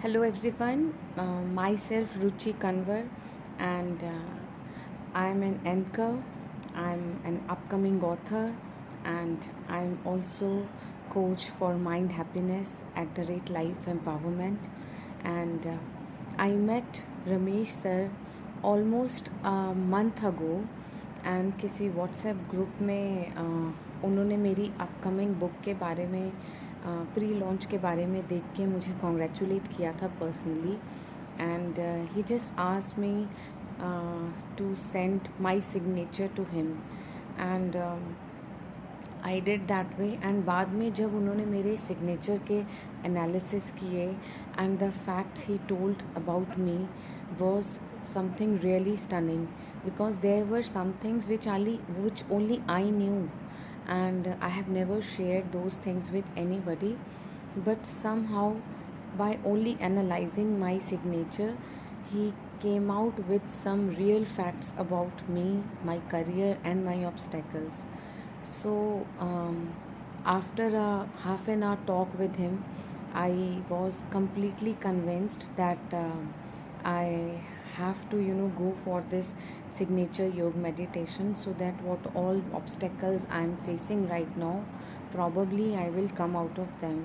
Hello everyone, myself Ruchi Kanwar, and I'm an anchor, I'm an upcoming author, and I'm also coach for mind happiness at the rate life empowerment. And I met Ramesh sir almost a month ago, and किसी WhatsApp group में उन्होंने मेरी upcoming book के बारे में pre launch के बारे में देख के मुझे कॉन्ग्रेचुलेट किया था personally and he just asked me to send my signature to him and I did that way and बाद में जब उन्होंने मेरे सिग्नेचर के एनालिसिस किए and the facts he told about me was something really stunning because there were some things which only I knew, and I have never shared those things with anybody. But somehow, by only analyzing my signature, he came out with some real facts about me, my career, and my obstacles. So after a half an hour talk with him, I was completely convinced that I have to go for this signature yoga meditation, so that what all obstacles I'm facing right now, probably I will come out of them.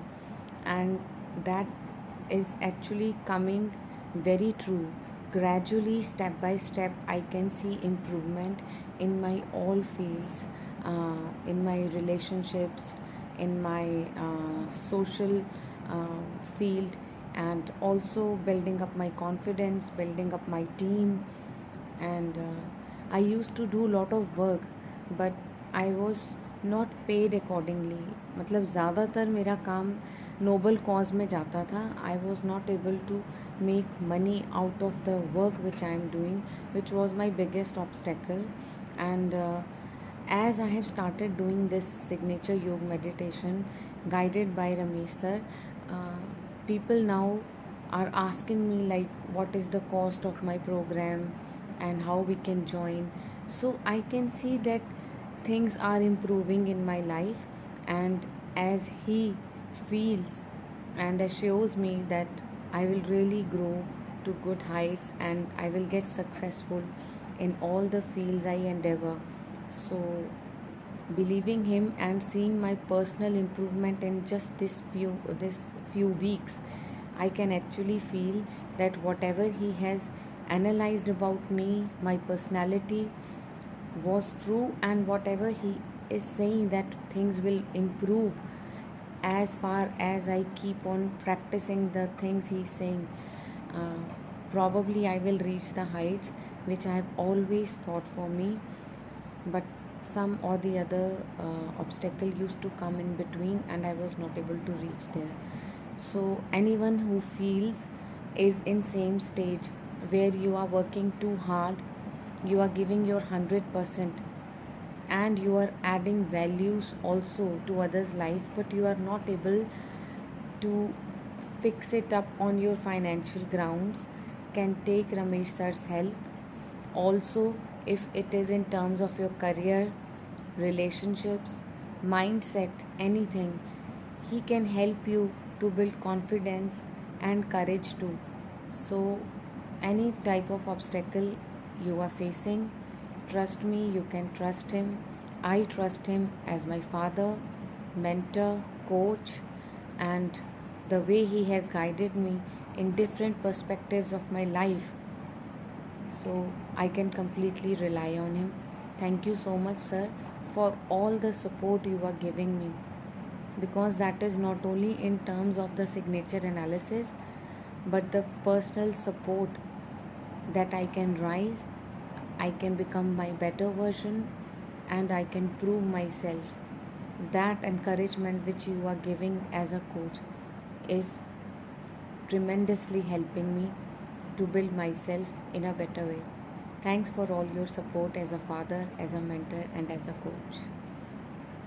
And that is actually coming very true. Gradually, step by step, I can see improvement in my all fields, in my relationships, in my social field, and also building up my confidence, building up my team. And I used to do a lot of work, but I was not paid accordingly. मतलब ज़्यादातर मेरा काम noble cause में जाता था. I was not able to make money out of the work which I am doing, which was my biggest obstacle. And as I have started doing this signature yoga meditation guided by Ramesh sir, uh, people now are asking me like what is the cost of my program and how we can join. So I can see that things are improving in my life, and as he feels and assures me that I will really grow to good heights and I will get successful in all the fields I endeavor. So believing him and seeing my personal improvement in just this few weeks, I can actually feel that whatever he has analyzed about me, my personality, was true, and whatever he is saying that things will improve as far as I keep on practicing the things he's saying. uh, Probably I will reach the heights which I have always thought for me, but some or the other obstacle used to come in between and I was not able to reach there. So anyone who feels is in same stage where you are working too hard, you are giving your 100%, and you are adding values also to others life, but you are not able to fix it up on your financial grounds, can take Ramesh sir's help. Also, if it is in terms of your career, relationships, mindset, anything, he can help you to build confidence and courage too. So, any type of obstacle you are facing, trust me, you can trust him. I trust him as my father, mentor, coach, and the way he has guided me in different perspectives of my life, so I can completely rely on him. Thank you so much, sir, for all the support you are giving me, because that is not only in terms of the signature analysis, but the personal support that I can rise, I can become my better version, and I can prove myself. That encouragement which you are giving as a coach is tremendously helping me to build myself in a better way. Thanks for all your support as a father, as a mentor, and as a coach.